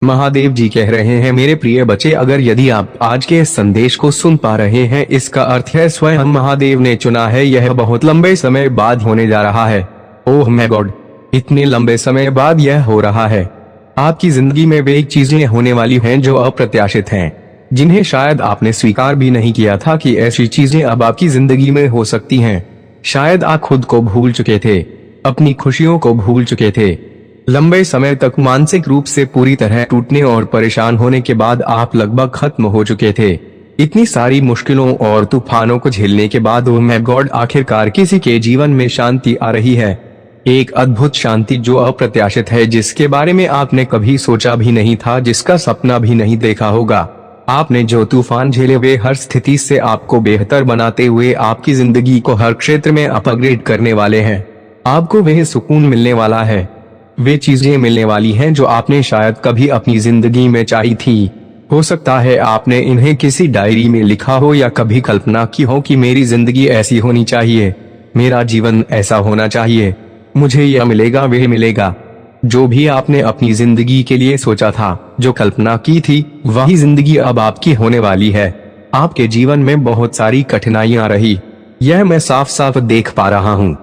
महादेव जी कह रहे हैं, मेरे प्रिय बच्चे, अगर यदि आप आज के इस संदेश को सुन पा रहे हैं, इसका अर्थ है स्वयं महादेव ने चुना है। यह बहुत लंबे समय बाद होने जा रहा है। ओह माय गॉड, इतने लंबे समय बाद यह हो रहा है। आपकी जिंदगी में वे चीजें होने वाली हैं जो अप्रत्याशित हैं, जिन्हें शायद आपने स्वीकार भी नहीं किया था कि ऐसी चीजें अब आपकी जिंदगी में हो सकती हैं। शायद आप खुद को भूल चुके थे, अपनी खुशियों को भूल चुके थे। लंबे समय तक मानसिक रूप से पूरी तरह टूटने और परेशान होने के बाद आप लगभग खत्म हो चुके थे। इतनी सारी मुश्किलों और तूफानों को झेलने के बाद ओह माय गॉड, आखिरकार किसी के जीवन में शांति आ रही है। एक अद्भुत शांति जो अप्रत्याशित है, जिसके बारे में आपने कभी सोचा भी नहीं था, जिसका सपना भी नहीं देखा होगा। आपने जो तूफान झेले वे हर स्थिति से आपको बेहतर बनाते हुए आपकी जिंदगी को हर क्षेत्र में अपग्रेड करने वाले हैं। आपको वह सुकून मिलने वाला है, वे चीजें मिलने वाली हैं जो आपने शायद कभी अपनी जिंदगी में चाही थी। हो सकता है आपने इन्हें किसी डायरी में लिखा हो या कभी कल्पना की हो कि मेरी जिंदगी ऐसी होनी चाहिए, मेरा जीवन ऐसा होना चाहिए, मुझे यह मिलेगा, वह मिलेगा। जो भी आपने अपनी जिंदगी के लिए सोचा था, जो कल्पना की थी, वही जिंदगी अब आपकी होने वाली है। आपके जीवन में बहुत सारी कठिनाइयां रही, यह मैं साफ साफ देख पा रहा हूँ।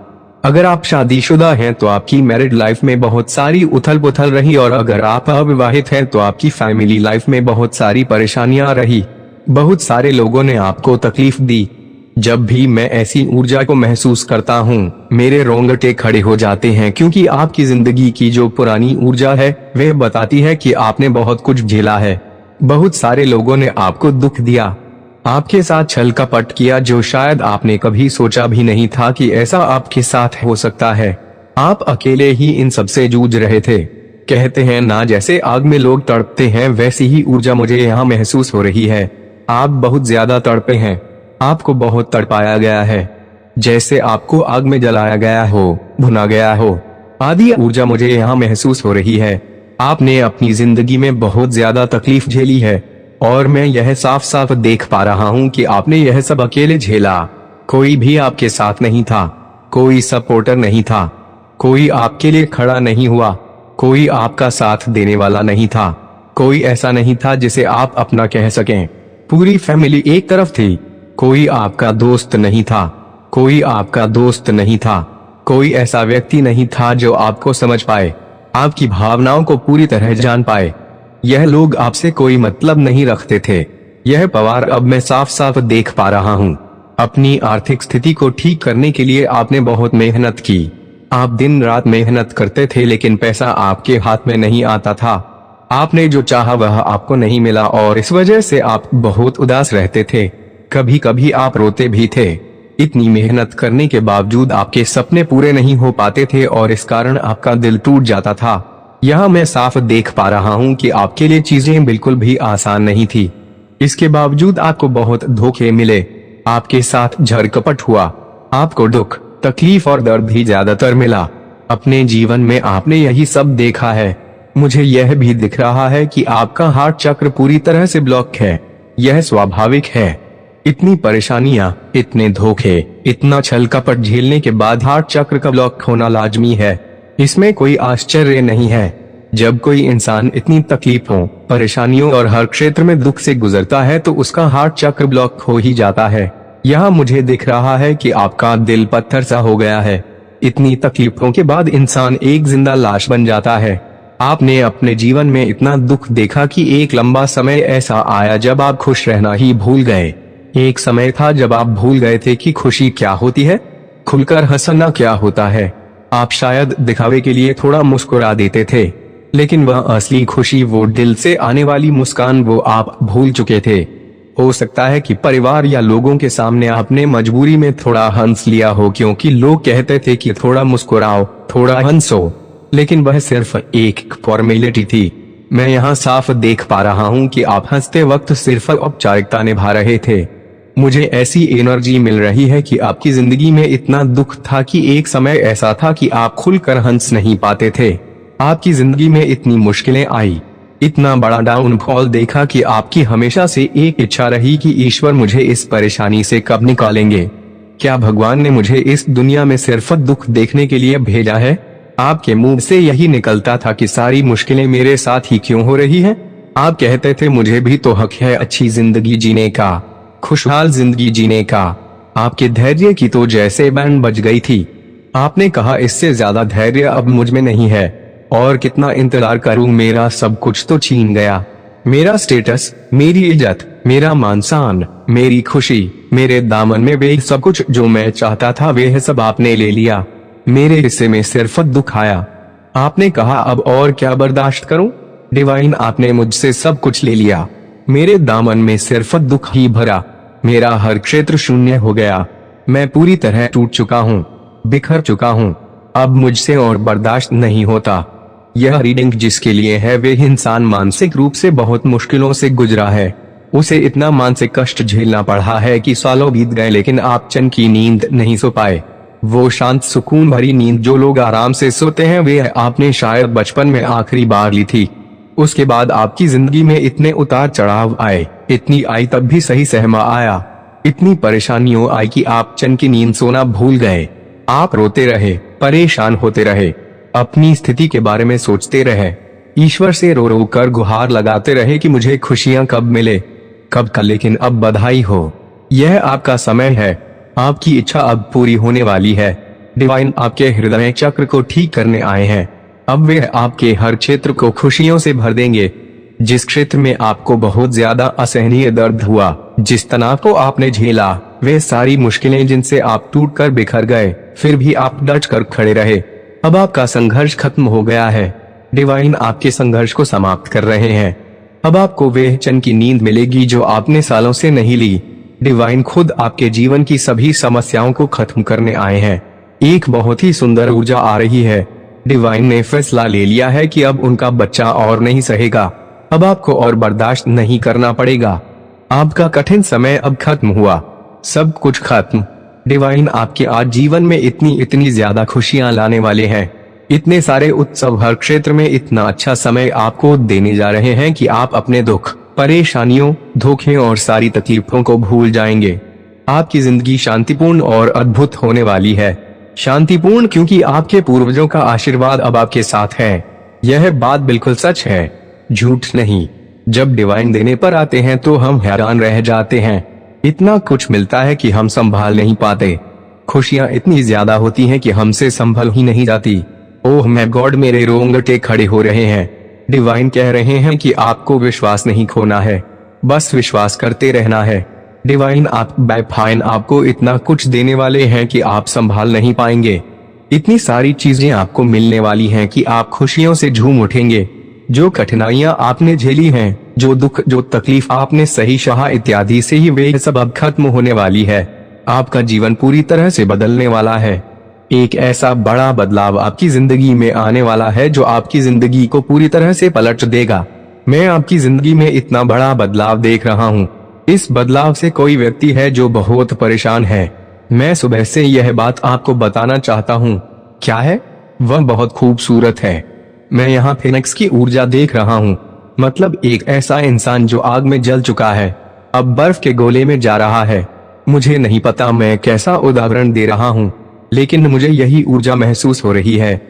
अगर आप शादीशुदा हैं तो आपकी मैरिड लाइफ में बहुत सारी उथल पुथल रही, और अगर आप अविवाहित हैं तो आपकी फैमिली लाइफ में बहुत सारी परेशानियां रही। बहुत सारे लोगों ने आपको तकलीफ दी। जब भी मैं ऐसी ऊर्जा को महसूस करता हूँ, मेरे रोंगटे खड़े हो जाते हैं, क्योंकि आपकी जिंदगी की जो पुरानी ऊर्जा है वह बताती है कि आपने बहुत कुछ झेला है। बहुत सारे लोगों ने आपको दुख दिया, आपके साथ छल कपट किया, जो शायद आपने कभी सोचा भी नहीं था कि ऐसा आपके साथ हो सकता है। आप अकेले ही इन सब से जूझ रहे थे। कहते हैं ना, जैसे आग में लोग तड़पते हैं, वैसी ही ऊर्जा मुझे यहाँ महसूस हो रही है। आप बहुत ज्यादा तड़पे हैं, आपको बहुत तड़पाया गया है, जैसे आपको आग में जलाया गया हो, भुना गया हो। आदि ऊर्जा मुझे यहाँ महसूस हो रही है। आपने अपनी जिंदगी में बहुत ज्यादा तकलीफ झेली है, और मैं यह साफ साफ देख पा रहा हूँ कि आपने यह सब अकेले झेला। कोई भी आपके साथ नहीं था, कोई सपोर्टर नहीं था, कोई आपके लिए खड़ा नहीं हुआ, कोई आपका साथ देने वाला नहीं था, कोई ऐसा नहीं था जिसे आप अपना कह सकें। पूरी फैमिली एक तरफ थी, कोई आपका दोस्त नहीं था, कोई आपका दोस्त नहीं था, कोई ऐसा व्यक्ति नहीं था जो आपको समझ पाए, आपकी भावनाओं को पूरी तरह जान पाए। यह लोग आपसे कोई मतलब नहीं रखते थे। यह पवार अब मैं साफ साफ देख पा रहा हूँ। अपनी आर्थिक स्थिति को ठीक करने के लिए आपने बहुत मेहनत की। आप दिन रात मेहनत करते थे, लेकिन पैसा आपके हाथ में नहीं आता था। आपने जो चाहा वह आपको नहीं मिला, और इस वजह से आप बहुत उदास रहते थे। कभी कभी आप रोते भी थे। इतनी मेहनत करने के बावजूद आपके सपने पूरे नहीं हो पाते थे, और इस कारण आपका दिल टूट जाता था। यह मैं साफ देख पा रहा हूँ कि आपके लिए चीजें बिल्कुल भी आसान नहीं थी। इसके बावजूद आपको बहुत धोखे मिले, आपके साथ झड़कपट हुआ, आपको दुख, तकलीफ और दर्द ही ज्यादातर मिला। अपने जीवन में आपने यही सब देखा है। मुझे यह भी दिख रहा है कि आपका हार्ट चक्र पूरी तरह से ब्लॉक है। यह स्वाभाविक है। इतनी परेशानियां, इतने धोखे, इतना छल कपट झेलने के बाद हार्ट चक्र का ब्लॉक होना लाजमी है। इसमें कोई आश्चर्य नहीं है। जब कोई इंसान इतनी तकलीफों, परेशानियों और हर क्षेत्र में दुख से गुजरता है तो उसका हार्ट चक्र ब्लॉक हो ही जाता है। यहाँ मुझे दिख रहा है कि आपका दिल पत्थर सा हो गया है। इतनी तकलीफों के बाद इंसान एक जिंदा लाश बन जाता है। आपने अपने जीवन में इतना दुख देखा कि एक लंबा समय ऐसा आया जब आप खुश रहना ही भूल गए। एक समय था जब आप भूल गए थे कि खुशी क्या होती है, खुलकर हंसना क्या होता है। आप शायद दिखावे के लिए थोड़ा मुस्कुरा देते थे, लेकिन वह असली खुशी, वो दिल से आने वाली मुस्कान, वो आप भूल चुके थे। हो सकता है कि परिवार या लोगों के सामने आपने मजबूरी में थोड़ा हंस लिया हो, क्योंकि लोग कहते थे कि थोड़ा मुस्कुराओ, थोड़ा हंसो, लेकिन वह सिर्फ एक फॉर्मेलिटी थी। मैं यहाँ साफ देख पा रहा हूँ कि आप हंसते वक्त सिर्फ औपचारिकता निभा रहे थे। मुझे ऐसी एनर्जी मिल रही है कि आपकी जिंदगी में इतना दुख था कि एक समय ऐसा था कि आप खुलकर हंस नहीं पाते थे। आपकी जिंदगी में इतनी मुश्किलें आई, इतना बड़ा डाउनफॉल देखा कि आपकी हमेशा से एक इच्छा रही कि ईश्वर मुझे इस परेशानी से कब निकालेंगे। क्या भगवान ने मुझे इस दुनिया में सिर्फ दुख देखने के लिए भेजा है? आपके मुंह से यही निकलता था कि सारी मुश्किलें मेरे साथ ही क्यों हो रही हैं? आप कहते थे मुझे भी तो हक है अच्छी जिंदगी जीने का, खुशहाल जिंदगी जीने का। आपके धैर्य की तो जैसे बैंड बज गई थी। आपने कहा इससे ज्यादा धैर्य अब मुझ में नहीं है, और कितना इंतजार करूं, मेरा सब कुछ तो छीन गया। मेरा स्टेटस, मेरी इज्जत, मेरा मान सम्मान, मेरी खुशी, मेरे दामन में वे सब कुछ जो मैं चाहता था वे सब आपने ले लिया। मेरे हिस्से में सिर्फ दुख आया। आपने कहा अब और क्या बर्दाश्त करूं? डिवाइन, आपने मुझसे सब कुछ ले लिया। मेरे दामन में सिर्फ दुख ही भरा। मेरा हर क्षेत्र शून्य हो गया। मैं पूरी तरह टूट चुका हूँ, बिखर चुका हूँ। अब मुझसे और बर्दाश्त नहीं होता। यह रीडिंग जिसके लिए है वे इंसान मानसिक रूप से बहुत मुश्किलों से गुजरा है। उसे इतना मानसिक कष्ट झेलना पड़ा है कि सालों बीत गए लेकिन आप चैन की नींद नहीं सो पाए। वो शांत सुकून भरी नींद जो लोग आराम से सोते हैं वे आपने शायद बचपन में आखिरी बार ली थी। उसके बाद आपकी जिंदगी में इतने उतार चढ़ाव आए, इतनी आई तब भी सही सहमा आया, इतनी परेशानियों आई कि आप चैन की नींद सोना भूल गए। आप रोते रहे, परेशान होते रहे, अपनी स्थिति के बारे में सोचते रहे, ईश्वर से रो रो कर गुहार लगाते रहे कि मुझे खुशियां कब मिले, कब का। लेकिन अब बधाई हो, यह आपका समय है। आपकी इच्छा अब पूरी होने वाली है। डिवाइन आपके हृदय चक्र को ठीक करने आए हैं। अब वे आपके हर क्षेत्र को खुशियों से भर देंगे। जिस क्षेत्र में आपको बहुत ज्यादा असहनीय दर्द हुआ, जिस तनाव को आपने झेला, वे सारी मुश्किलें जिनसे आप टूटकर बिखर गए, फिर भी आप डट कर खड़े रहे। अब आपका संघर्ष खत्म हो गया है। डिवाइन आपके संघर्ष को समाप्त कर रहे हैं। अब आपको वे चैन की नींद मिलेगी जो आपने सालों से नहीं ली। डिवाइन खुद आपके जीवन की सभी समस्याओं को खत्म करने आए हैं। एक बहुत ही सुंदर ऊर्जा आ रही है। डिवाइन ने फैसला ले लिया है कि अब उनका बच्चा और नहीं सहेगा। अब आपको और बर्दाश्त नहीं करना पड़ेगा। आपका कठिन समय अब खत्म हुआ, सब कुछ खत्म। डिवाइन आपके आज जीवन में इतनी ज्यादा खुशियां लाने वाले हैं। इतने सारे उत्सव हर क्षेत्र में इतना अच्छा समय आपको देने जा रहे हैं कि आप अपने दुख, परेशानियों, धोखे और सारी तकलीफों को भूल जाएंगे। आपकी जिंदगी शांतिपूर्ण और अद्भुत होने वाली है। शांतिपूर्ण क्योंकि आपके पूर्वजों का आशीर्वाद अब आपके साथ है। यह बात बिल्कुल सच है, झूठ नहीं। जब डिवाइन देने पर आते हैं तो हम हैरान रह जाते हैं। इतना कुछ मिलता है कि हम संभाल नहीं पाते। खुशियां इतनी ज्यादा होती हैं कि हमसे संभल ही नहीं जाती। ओह माय गॉड, मेरे रोंगटे खड़े हो रहे हैं। डिवाइन कह रहे हैं कि आपको विश्वास नहीं खोना है, बस विश्वास करते रहना है। डिवाइन आप फाइन आपको इतना कुछ देने वाले हैं कि आप संभाल नहीं पाएंगे। इतनी सारी चीजें आपको मिलने वाली हैं कि आप खुशियों से झूम उठेंगे। जो कठिनाइयां आपने झेली हैं, जो दुख, जो तकलीफ आपने सही सहा इत्यादि से ही वे सब अब खत्म होने वाली है। आपका जीवन पूरी तरह से बदलने वाला है। एक ऐसा बड़ा बदलाव आपकी जिंदगी में आने वाला है जो आपकी जिंदगी को पूरी तरह से पलट देगा। मैं आपकी जिंदगी में इतना बड़ा बदलाव देख रहा हूँ। इस बदलाव से कोई व्यक्ति है जो बहुत परेशान है। मैं सुबह से यह बात आपको बताना चाहता हूँ। क्या है? वह बहुत खूबसूरत है। मैं यहाँ फिनिक्स की ऊर्जा देख रहा हूँ। मतलब एक ऐसा इंसान जो आग में जल चुका है, अब बर्फ के गोले में जा रहा है। मुझे नहीं पता मैं कैसा उदाहरण दे रहा हूँ, लेकिन मुझे यही ऊर्जा महसूस हो रही है।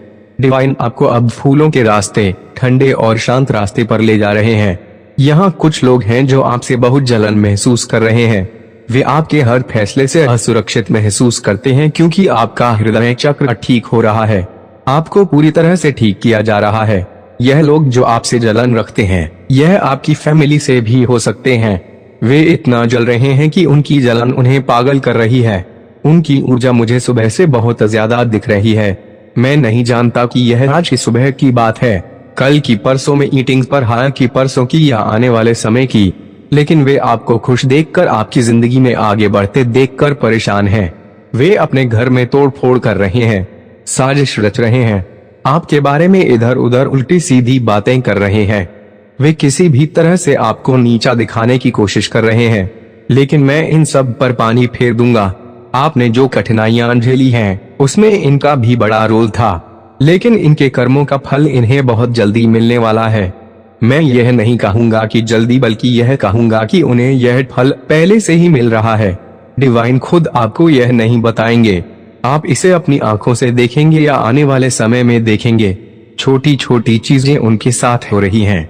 डिवाइन आपको अब फूलों के रास्ते, ठंडे और शांत रास्ते पर ले जा रहे हैं। यहाँ कुछ लोग हैं जो आपसे बहुत जलन महसूस कर रहे हैं। वे आपके हर फैसले से असुरक्षित महसूस करते हैं क्योंकि आपका हृदय चक्र ठीक हो रहा है। आपको पूरी तरह से ठीक किया जा रहा है। यह लोग जो आपसे जलन रखते हैं, यह आपकी फैमिली से भी हो सकते हैं। वे इतना जल रहे हैं कि उनकी जलन उन्हें पागल कर रही है। उनकी ऊर्जा मुझे सुबह से बहुत ज्यादा दिख रही है। मैं नहीं जानता कि यह आज की सुबह की बात है, कल की, परसों में मीटिंग्स पर, हालांकि परसों की या आने वाले समय की, लेकिन वे आपको खुश देखकर, आपकी जिंदगी में आगे बढ़ते देखकर परेशान हैं। वे अपने घर में तोड़ फोड़ कर रहे हैं, साजिश रच रहे हैं, आपके बारे में इधर उधर उल्टी सीधी बातें कर रहे हैं। वे किसी भी तरह से आपको नीचा दिखाने की कोशिश कर रहे हैं, लेकिन मैं इन सब पर पानी फेर दूंगा। आपने जो कठिनाइयां झेली हैं, उसमें इनका भी बड़ा रोल था, लेकिन इनके कर्मों का फल इन्हें बहुत जल्दी मिलने वाला है। मैं यह नहीं कहूंगा कि जल्दी, बल्कि यह कहूंगा कि उन्हें यह फल पहले से ही मिल रहा है। डिवाइन खुद आपको यह नहीं बताएंगे। आप इसे अपनी आंखों से देखेंगे या आने वाले समय में देखेंगे। छोटी छोटी चीजें उनके साथ हो रही हैं।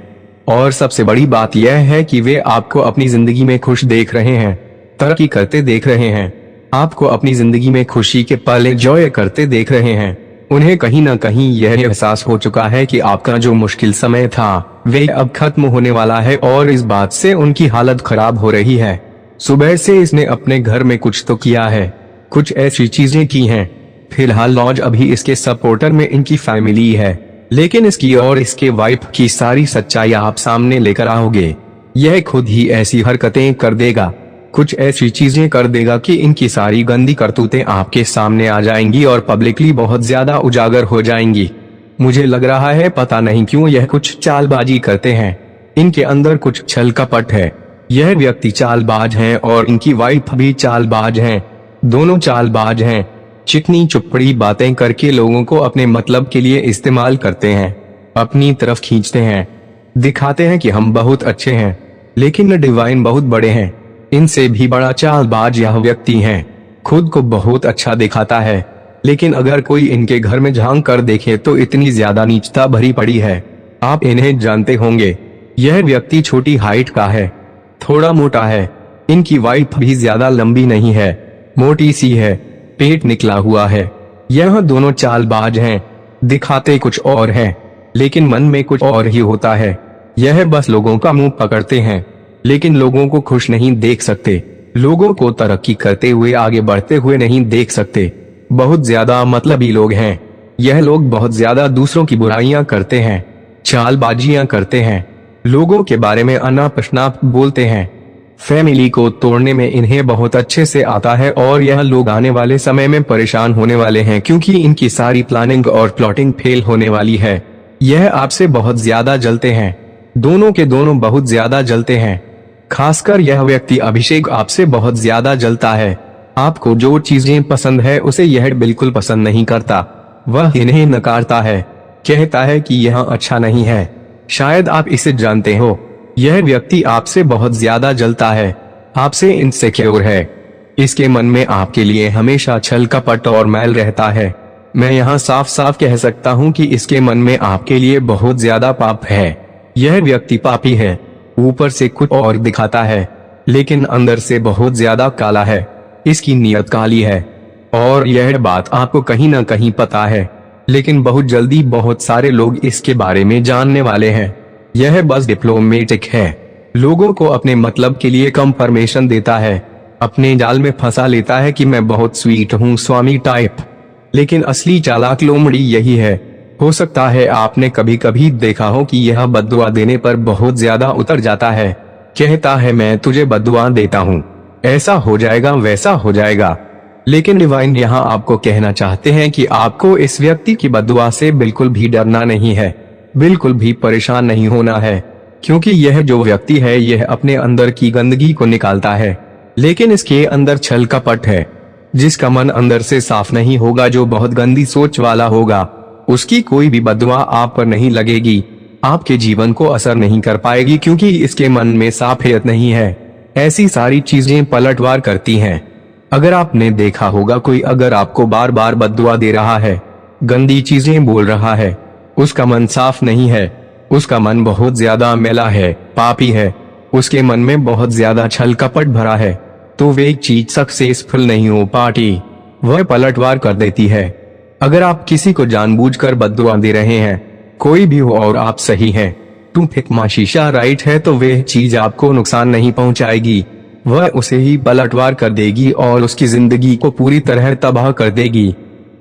और सबसे बड़ी बात यह है कि वे आपको अपनी जिंदगी में खुश देख रहे हैं, तरक्की करते देख रहे हैं, आपको अपनी जिंदगी में खुशी के पल एंजॉय करते देख रहे हैं। उन्हें कहीं ना कहीं यह एहसास हो चुका है कि आपका जो मुश्किल समय था वे अब खत्म होने वाला है और इस बात से उनकी हालत खराब हो रही है। सुबह से इसने अपने घर में कुछ तो किया है, कुछ ऐसी चीजें की हैं। फिलहाल लॉज अभी इसके सपोर्टर में इनकी फैमिली है, लेकिन इसकी और इसके वाइफ की सारी सच्चाई आप सामने लेकर आओगे। यह खुद ही ऐसी हरकतें कर देगा, कुछ ऐसी चीजें कर देगा कि इनकी सारी गंदी करतूतें आपके सामने आ जाएंगी और पब्लिकली बहुत ज्यादा उजागर हो जाएंगी। मुझे लग रहा है पता नहीं क्यों यह कुछ चालबाजी करते हैं, इनके अंदर कुछ छल कपट है। यह व्यक्ति चालबाज हैं और इनकी वाइफ भी चालबाज हैं, दोनों चालबाज हैं। चिकनी चुपड़ी बातें करके लोगों को अपने मतलब के लिए इस्तेमाल करते हैं, अपनी तरफ खींचते हैं, दिखाते हैं कि हम बहुत अच्छे हैं, लेकिन डिवाइन बहुत बड़े हैं। इनसे भी बड़ा चालबाज यह व्यक्ति है, खुद को बहुत अच्छा दिखाता है, लेकिन अगर कोई इनके घर में झांक कर देखे तो इतनी ज्यादा नीचता भरी पड़ी है। आप इन्हें जानते होंगे। यह व्यक्ति छोटी हाइट का है, थोड़ा मोटा है। इनकी वाइफ भी ज्यादा लंबी नहीं है, मोटी सी है, पेट निकला हुआ है। यह दोनों चालबाज हैं, दिखाते कुछ और हैं, लेकिन मन में कुछ और ही होता है। यह बस लोगों का मुंह पकड़ते हैं, लेकिन लोगों को खुश नहीं देख सकते, लोगों को तरक्की करते हुए आगे बढ़ते हुए नहीं देख सकते। बहुत ज्यादा मतलबी लोग हैं। यह लोग बहुत ज्यादा दूसरों की बुराइयां करते हैं, चालबाजियां करते हैं, लोगों के बारे में अनाप शनाप बोलते हैं। फैमिली को तोड़ने में इन्हें बहुत अच्छे से आता है और यह लोग आने वाले समय में परेशान होने वाले हैं, क्योंकि इनकी सारी प्लानिंग और प्लॉटिंग फेल होने वाली है। यह आपसे बहुत ज्यादा जलते हैं, दोनों के दोनों बहुत ज्यादा जलते हैं। खासकर यह व्यक्ति अभिषेक आपसे बहुत ज्यादा जलता है। आपको जो चीजें पसंद है उसे यह बिल्कुल पसंद नहीं करता, वह इन्हें नकारता है, कहता है कि यह अच्छा नहीं है। शायद आप इसे जानते हो। यह व्यक्ति आपसे बहुत ज्यादा जलता है, आपसे इनसिक्योर है। इसके मन में आपके लिए हमेशा छल कपट और मैल रहता है। मैं यहाँ साफ साफ कह सकता हूँ कि इसके मन में आपके लिए बहुत ज्यादा पाप है। यह व्यक्ति पापी है, ऊपर से कुछ और दिखाता है, लेकिन अंदर से बहुत ज्यादा काला है। इसकी नीयत काली है और यह बात आपको कहीं ना कहीं पता है, लेकिन बहुत जल्दी बहुत सारे लोग इसके बारे में जानने वाले हैं। यह बस डिप्लोमेटिक है, लोगों को अपने मतलब के लिए कंफर्मेशन देता है, अपने जाल में फंसा लेता है कि मैं बहुत स्वीट हूँ स्वामी टाइप। लेकिन असली चालाक लोमड़ी यही है। हो सकता है आपने कभी कभी देखा हो कि यह बद्दुआ देने पर बहुत ज्यादा उतर जाता है, कहता है मैं तुझे बद्दुआ देता हूँ, ऐसा हो जाएगा वैसा हो जाएगा। लेकिन डिवाइन यहाँ आपको कहना चाहते हैं कि आपको इस व्यक्ति की बद्दुआ से बिल्कुल भी डरना नहीं है, बिल्कुल भी परेशान नहीं होना है, क्योंकि यह जो व्यक्ति है यह अपने अंदर की गंदगी को निकालता है, लेकिन इसके अंदर छल कपट है। जिसका मन अंदर से साफ नहीं होगा, जो बहुत गंदी सोच वाला होगा, उसकी कोई भी बद्दुआ आप पर नहीं लगेगी, आपके जीवन को असर नहीं कर पाएगी, क्योंकि इसके मन में साफियत नहीं है। ऐसी सारी चीजें पलटवार करती हैं। अगर आपने देखा होगा कोई अगर आपको बार बार बद्दुआ दे रहा है, गंदी चीजें बोल रहा है, उसका मन साफ नहीं है, उसका मन बहुत ज्यादा मैला है, पापी है, उसके मन में बहुत ज्यादा छल कपट भरा है, तो वे एक चीज सक्सेसफुल नहीं हो पाती, वह पलटवार कर देती है। अगर आप किसी को जानबूझकर बद्दुआ दे रहे हैं, कोई भी हो और आप सही हैं, टू फिकमा शीशा राइट है, तो वह चीज आपको नुकसान नहीं पहुंचाएगी, वह उसे ही पलटवार कर देगी और उसकी जिंदगी को पूरी तरह तबाह कर देगी।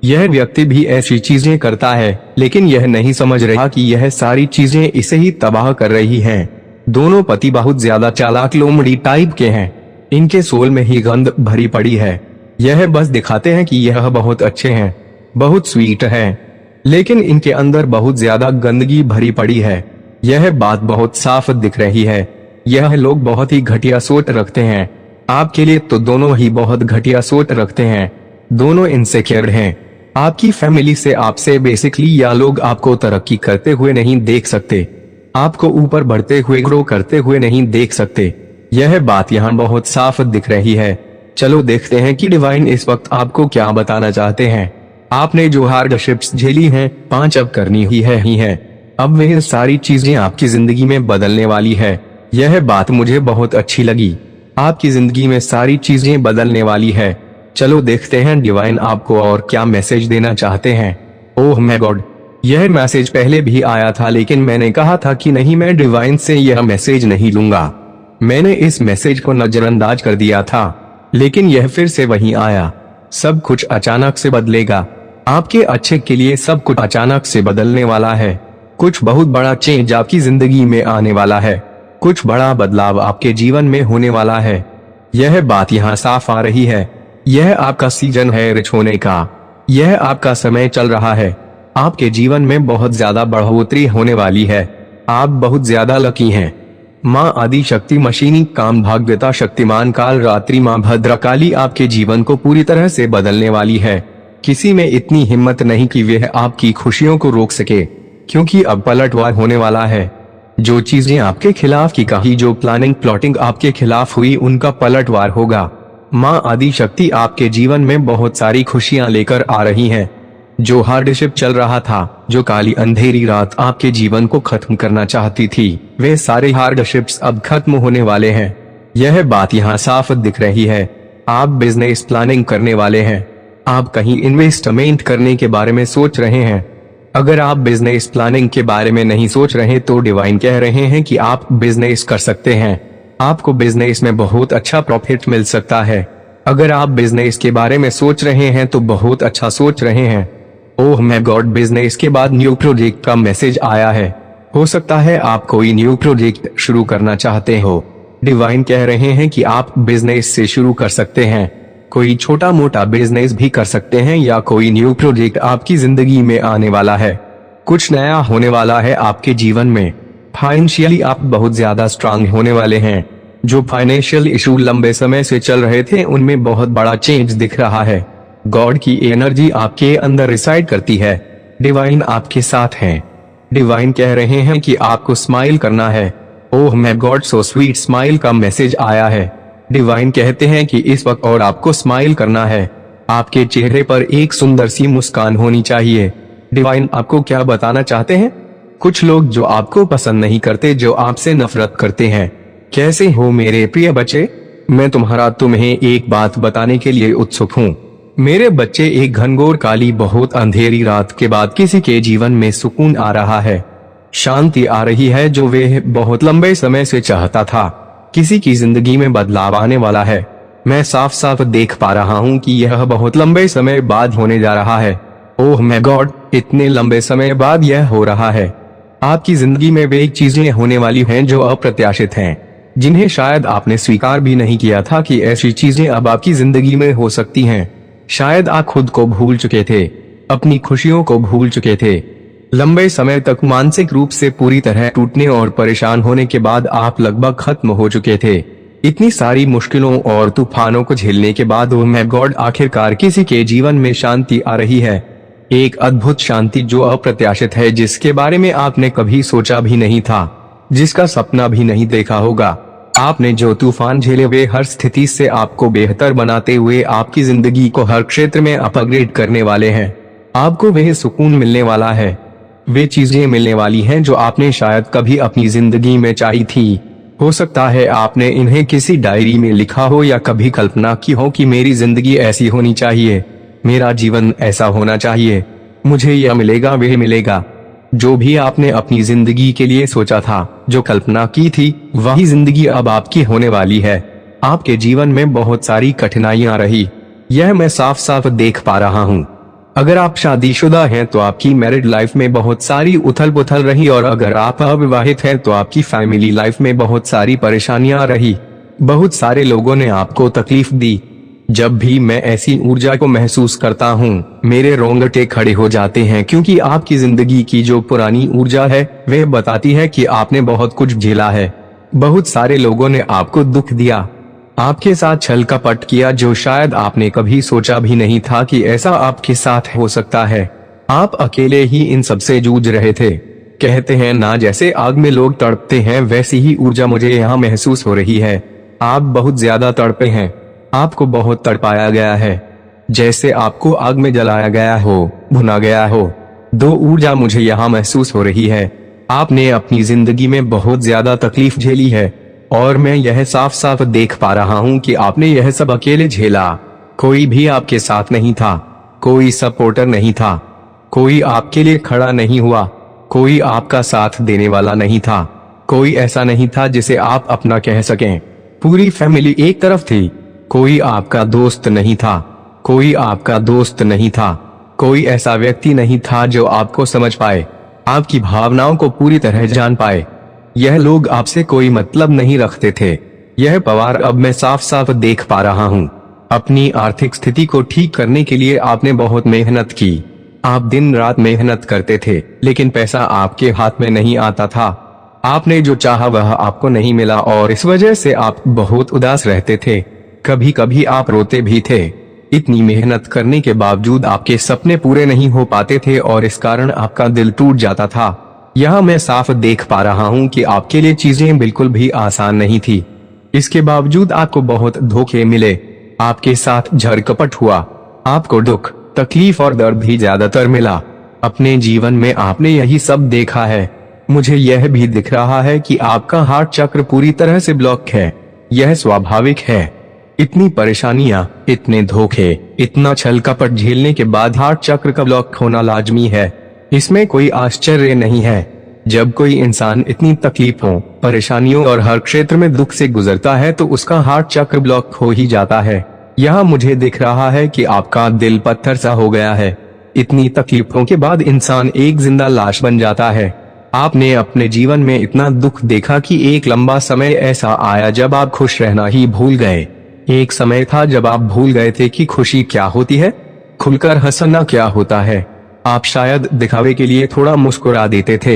यह व्यक्ति भी ऐसी चीजें करता है, लेकिन यह नहीं समझ रहा कि यह सारी चीजें इसे ही तबाह कर रही हैं। दोनों पति बहुत ज्यादा चालाक लोमड़ी टाइप के हैं, इनके सोल में ही गंद भरी पड़ी है। यह बस दिखाते हैं कि यह बहुत अच्छे हैं, बहुत स्वीट है, लेकिन इनके अंदर बहुत ज्यादा गंदगी भरी पड़ी है। यह बात बहुत साफ दिख रही है। यह लोग बहुत ही घटिया सोच रखते हैं, आपके लिए तो दोनों ही बहुत घटिया सोच रखते हैं, दोनों इनसिक्योर हैं। आपकी फैमिली से आपसे बेसिकली यह लोग आपको तरक्की करते हुए नहीं देख सकते, आपको ऊपर बढ़ते हुए ग्रो करते हुए नहीं देख सकते। यह बात यहाँ बहुत साफ दिख रही है। चलो देखते हैं कि डिवाइन इस वक्त आपको क्या बताना चाहते हैं। आपने जो हार्डशिप्स झेली हैं, 5 अब करनी ही है। अब वह सारी चीजें आपकी जिंदगी में बदलने वाली है। यह बात मुझे बहुत अच्छी लगी। आपकी जिंदगी में सारी चीजें बदलने वाली है। चलो देखते हैं डिवाइन आपको और क्या मैसेज देना चाहते हैं। ओह माय गॉड, यह मैसेज पहले भी आया था, लेकिन मैंने कहा था कि नहीं, मैं डिवाइन से यह मैसेज नहीं लूंगा। मैंने इस मैसेज को नजरअंदाज कर दिया था, लेकिन यह फिर से वहीं आया। सब कुछ अचानक से बदलेगा। आपके अच्छे के लिए सब कुछ अचानक से बदलने वाला है। कुछ बहुत बड़ा चेंज आपकी जिंदगी में आने वाला है। कुछ बड़ा बदलाव आपके जीवन में होने वाला है। यह बात यहाँ साफ आ रही है। यह आपका सीजन है रिच होने का। यह आपका समय चल रहा है। आपके जीवन में बहुत ज्यादा बढ़ोतरी होने वाली है। आप बहुत ज्यादा लकी हैं। माँ आदि शक्ति मशीनी काम भाग्यता शक्तिमान काल रात्रि माँ भद्रकाली आपके जीवन को पूरी तरह से बदलने वाली है। किसी में इतनी हिम्मत नहीं कि वह आपकी खुशियों को रोक सके, क्योंकि अब पलटवार होने वाला है। जो चीजें आपके खिलाफ की कही, जो प्लानिंग प्लॉटिंग आपके खिलाफ हुई, उनका पलटवार होगा। माँ आदि शक्ति आपके जीवन में बहुत सारी खुशियां लेकर आ रही है। जो हार्डशिप चल रहा था, जो काली अंधेरी रात आपके जीवन को खत्म करना चाहती थी, वे सारे हार्डशिप्स अब खत्म होने वाले हैं। यह बात यहाँ साफ दिख रही है। आप बिजनेस प्लानिंग करने वाले हैं। आप कहीं इन्वेस्टमेंट करने के बारे में सोच रहे हैं। अगर आप बिजनेस प्लानिंग के बारे में नहीं सोच रहे तो डिवाइन कह रहे हैं कि आप बिजनेस कर सकते हैं। आपको बिजनेस में बहुत अच्छा प्रॉफिट मिल सकता है। अगर आप बिजनेस के बारे में सोच रहे हैं तो बहुत अच्छा सोच रहे हैं। ओह माय गॉड, बिजनेस के बाद न्यू प्रोजेक्ट का मैसेज आया है। हो सकता है आप कोई न्यू प्रोजेक्ट शुरू करना चाहते हो। डिवाइन कह रहे हैं कि आप बिजनेस से शुरू कर सकते हैं। कोई छोटा मोटा बिजनेस भी कर सकते हैं, या कोई न्यू प्रोजेक्ट आपकी जिंदगी में आने वाला है। कुछ नया होने वाला है आपके जीवन में। फाइनेंशियली आप बहुत ज्यादा स्ट्रांग होने वाले हैं। जो फाइनेंशियल इशू लंबे समय से चल रहे थे, उनमें बहुत बड़ा चेंज दिख रहा है। गॉड की एनर्जी आपके अंदर रिसाइड करती है। डिवाइन आपके साथ है। डिवाइन कह रहे हैं कि आपको स्माइल करना है। Oh my God, so sweet, smile का मैसेज आया है। डिवाइन कहते हैं कि इस वक्त और आपको स्माइल करना है। आपके चेहरे पर एक सुंदर सी मुस्कान होनी चाहिए। डिवाइन आपको क्या बताना चाहते हैं? कुछ लोग जो आपको पसंद नहीं करते, जो आपसे नफरत करते हैं। कैसे हो मेरे प्रिय बच्चे? मैं तुम्हें एक बात बताने के लिए उत्सुक हूँ। मेरे बच्चे, एक घनघोर काली बहुत अंधेरी रात के बाद किसी के जीवन में सुकून आ रहा है। शांति आ रही है, जो वे बहुत लंबे समय से चाहता था। किसी की जिंदगी में बदलाव आने वाला है। मैं साफ साफ देख पा रहा हूँ कि यह बहुत लंबे समय बाद होने जा रहा है। ओह माय गॉड, इतने लंबे समय बाद यह हो रहा है। आपकी जिंदगी में वे चीजें होने वाली हैं जो अप्रत्याशित हैं, जिन्हें शायद आपने स्वीकार भी नहीं किया था कि ऐसी चीजें अब आपकी जिंदगी में हो सकती हैं। शायद आप खुद को भूल चुके थे, अपनी खुशियों को भूल चुके थे। लंबे समय तक मानसिक रूप से पूरी तरह टूटने और परेशान होने के बाद आप लगभग खत्म हो चुके थे। इतनी सारी मुश्किलों और तूफानों को झेलने के बाद ओह माय गॉड, आखिरकार किसी के जीवन में शांति आ रही है। एक अद्भुत शांति जो अप्रत्याशित है, जिसके बारे में आपने कभी सोचा भी नहीं था, जिसका सपना भी नहीं देखा होगा। आपने जो तूफान झेले, वे हर स्थिति से आपको बेहतर बनाते हुए आपकी जिंदगी को हर क्षेत्र में अपग्रेड करने वाले हैं। आपको वह सुकून मिलने वाला है। वे चीजें मिलने वाली हैं जो आपने शायद कभी अपनी जिंदगी में चाही थी। हो सकता है आपने इन्हें किसी डायरी में लिखा हो, या कभी कल्पना की हो कि मेरी जिंदगी ऐसी होनी चाहिए, मेरा जीवन ऐसा होना चाहिए, मुझे यह मिलेगा, वह मिलेगा। जो भी आपने अपनी जिंदगी के लिए सोचा था, जो कल्पना की थी, वही जिंदगी अब आपकी होने वाली है। आपके जीवन में बहुत सारी कठिनाइयां रही, यह मैं साफ साफ देख पा रहा हूँ। अगर आप शादीशुदा हैं तो आपकी मैरिड लाइफ में बहुत सारी उथल पुथल रही, और अगर आप अविवाहित हैं तो आपकी फैमिली लाइफ में बहुत सारी परेशानियां रही। बहुत सारे लोगों ने आपको तकलीफ दी। जब भी मैं ऐसी ऊर्जा को महसूस करता हूँ, मेरे रोंगटे खड़े हो जाते हैं, क्योंकि आपकी जिंदगी की जो पुरानी ऊर्जा है, वह बताती है कि आपने बहुत कुछ झेला है। बहुत सारे लोगों ने आपको दुख दिया, आपके साथ छल कपट किया, जो शायद आपने कभी सोचा भी नहीं था कि ऐसा आपके साथ हो सकता है। आप अकेले ही इन सब से जूझ रहे थे। कहते हैं ना, जैसे आग में लोग तड़पते हैं, वैसी ही ऊर्जा मुझे यहाँ महसूस हो रही है। आप बहुत ज्यादा तड़पे हैं। आपको बहुत तड़पाया गया है, जैसे आपको आग में जलाया गया हो, भुना गया हो। दो ऊर्जा मुझे यहाँ महसूस हो रही है। आपने अपनी जिंदगी में बहुत ज्यादा तकलीफ झेली है और मैं यह साफ साफ देख पा रहा हूँ कि आपने यह सब अकेले झेला। कोई भी आपके साथ नहीं था, कोई सपोर्टर नहीं था, कोई आपके लिए खड़ा नहीं हुआ, कोई आपका साथ देने वाला नहीं था, कोई ऐसा नहीं था जिसे आप अपना कह सकें। पूरी फैमिली एक तरफ थी, कोई आपका दोस्त नहीं था, कोई आपका दोस्त नहीं था, कोई ऐसा व्यक्ति नहीं था जो आपको समझ पाए, आपकी भावनाओं को पूरी तरह जान पाए। यह लोग आपसे कोई मतलब नहीं रखते थे। यह पवार अब मैं साफ साफ देख पा रहा हूँ। अपनी आर्थिक स्थिति को ठीक करने के लिए आपने बहुत मेहनत की। आप दिन रात मेहनत करते थे, लेकिन पैसा आपके हाथ में नहीं आता था। आपने जो चाहा वह आपको नहीं मिला और इस वजह से आप बहुत उदास रहते थे। कभी कभी आप रोते भी थे। इतनी मेहनत करने के बावजूद आपके सपने पूरे नहीं हो पाते थे और इस कारण आपका दिल टूट जाता था। यह मैं साफ देख पा रहा हूँ कि आपके लिए चीजें बिल्कुल भी आसान नहीं थी। इसके बावजूद आपको बहुत धोखे मिले, आपके साथ झड़कपट हुआ, आपको दुख, तकलीफ और दर्द भी ज्यादातर मिला। अपने जीवन में आपने यही सब देखा है। मुझे यह भी दिख रहा है कि आपका हार्ट चक्र पूरी तरह से ब्लॉक है। यह स्वाभाविक है। इतनी परेशानियां, इतने धोखे, इतना छल कपट झेलने के बाद हार्ट चक्र का ब्लॉक होना लाजमी है। इसमें कोई आश्चर्य नहीं है। जब कोई इंसान इतनी तकलीफों, परेशानियों और हर क्षेत्र में दुख से गुजरता है तो उसका हार्ट चक्र ब्लॉक हो ही जाता है। यहाँ मुझे दिख रहा है कि आपका दिल पत्थर सा हो गया है। इतनी तकलीफों के बाद इंसान एक जिंदा लाश बन जाता है। आपने अपने जीवन में इतना दुख देखा कि एक लंबा समय ऐसा आया जब आप खुश रहना ही भूल गए। एक समय था जब आप भूल गए थे कि खुशी क्या होती है, खुलकर हंसना क्या होता है। आप शायद दिखावे के लिए थोड़ा मुस्कुरा देते थे,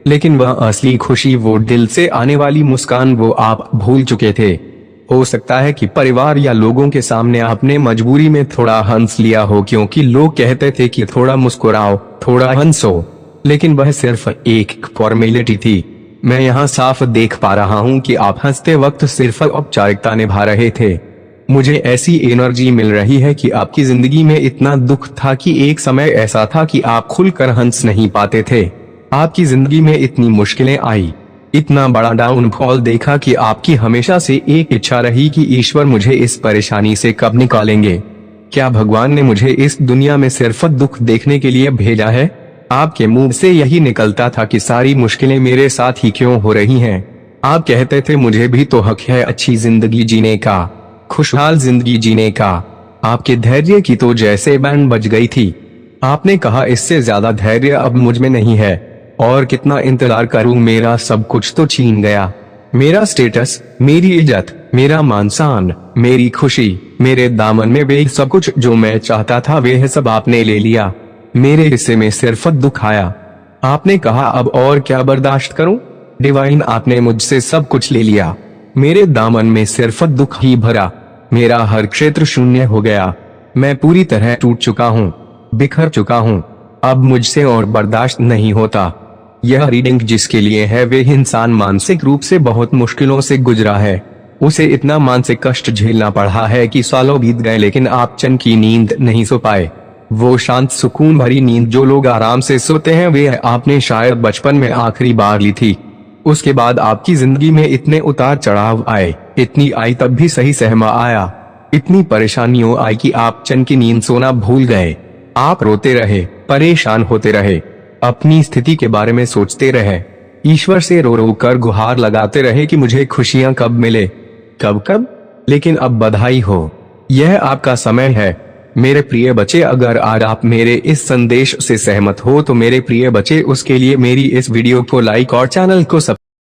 लेकिन वह असली खुशी, वो दिल से आने वाली मुस्कान, वो आप भूल चुके थे। हो सकता है कि परिवार या लोगों के सामने आपने मजबूरी में थोड़ा हंस लिया हो, क्योंकि लोग कहते थे कि थोड़ा मुस्कुराओ, थोड़ा हंसो, लेकिन वह सिर्फ एक फॉर्मेलिटी थी। मैं यहाँ साफ देख पा रहा हूँ कि आप हंसते वक्त सिर्फ औपचारिकता निभा रहे थे। मुझे ऐसी एनर्जी मिल रही है कि आपकी जिंदगी में इतना दुख था कि एक समय ऐसा था कि आप खुलकर हंस नहीं पाते थे। आपकी जिंदगी में इतनी मुश्किलें आई, इतना बड़ा डाउनफॉल देखा कि आपकी हमेशा से एक इच्छा रही कि ईश्वर मुझे इस परेशानी से कब निकालेंगे। क्या भगवान ने मुझे इस दुनिया में सिर्फ दुख देखने के लिए भेजा है? आपके मुंह से यही निकलता था कि सारी मुश्किलें मेरे साथ ही क्यों हो रही हैं। आप कहते थे मुझे भी तो हक है अच्छी जिंदगी जीने का, खुशहाल जिंदगी जीने का। आपके धैर्य की तो जैसे बैंड बज गई थी। आपने कहा इससे ज्यादा धैर्य अब मुझ में नहीं है, और कितना इंतजार करूं, मेरा सब कुछ तो छीन गया। मेरा स्टेटस, मेरी इज्जत, मेरा मान सम्मान, मेरी खुशी, मेरे दामन में वे सब कुछ जो मैं चाहता था वे सब आपने ले लिया। मेरे हिस्से में सिर्फ दुख आया। आपने कहा अब और क्या बर्दाश्त करूं? डिवाइन, आपने मुझसे सब कुछ ले लिया। मेरे दामन में सिर्फ दुख ही भरा। मेरा हर क्षेत्र शून्य हो गया। मैं पूरी तरह टूट चुका हूँ, बिखर चुका हूँ। अब मुझसे और बर्दाश्त नहीं होता। यह रीडिंग जिसके लिए है वे इंसान मानसिक रूप से बहुत मुश्किलों से गुजरा है। उसे इतना मानसिक कष्ट झेलना पड़ा है कि सालों बीत गए, लेकिन आप चैन की नींद नहीं सो पाए। वो शांत सुकून भरी नींद जो लोग आराम से सोते हैं वे आपने शायद बचपन में आखिरी बार ली थी। उसके बाद आपकी जिंदगी में इतने उतार चढ़ाव आए, इतनी आई तब भी सही सहमा आया। इतनी परेशानियों आई कि आप चैन की नींद सोना भूल गए। आप रोते रहे, परेशान होते रहे, अपनी स्थिति के बारे में सोचते रहे, ईश्वर से रो रो कर गुहार लगाते रहे कि मुझे खुशियां कब मिले, कब कब। लेकिन अब बधाई हो, यह आपका समय है। मेरे प्रिय बच्चे, अगर आज आप मेरे इस संदेश से सहमत हो तो मेरे प्रिय बच्चे उसके लिए मेरी इस वीडियो को लाइक और चैनल को सब्सक्राइब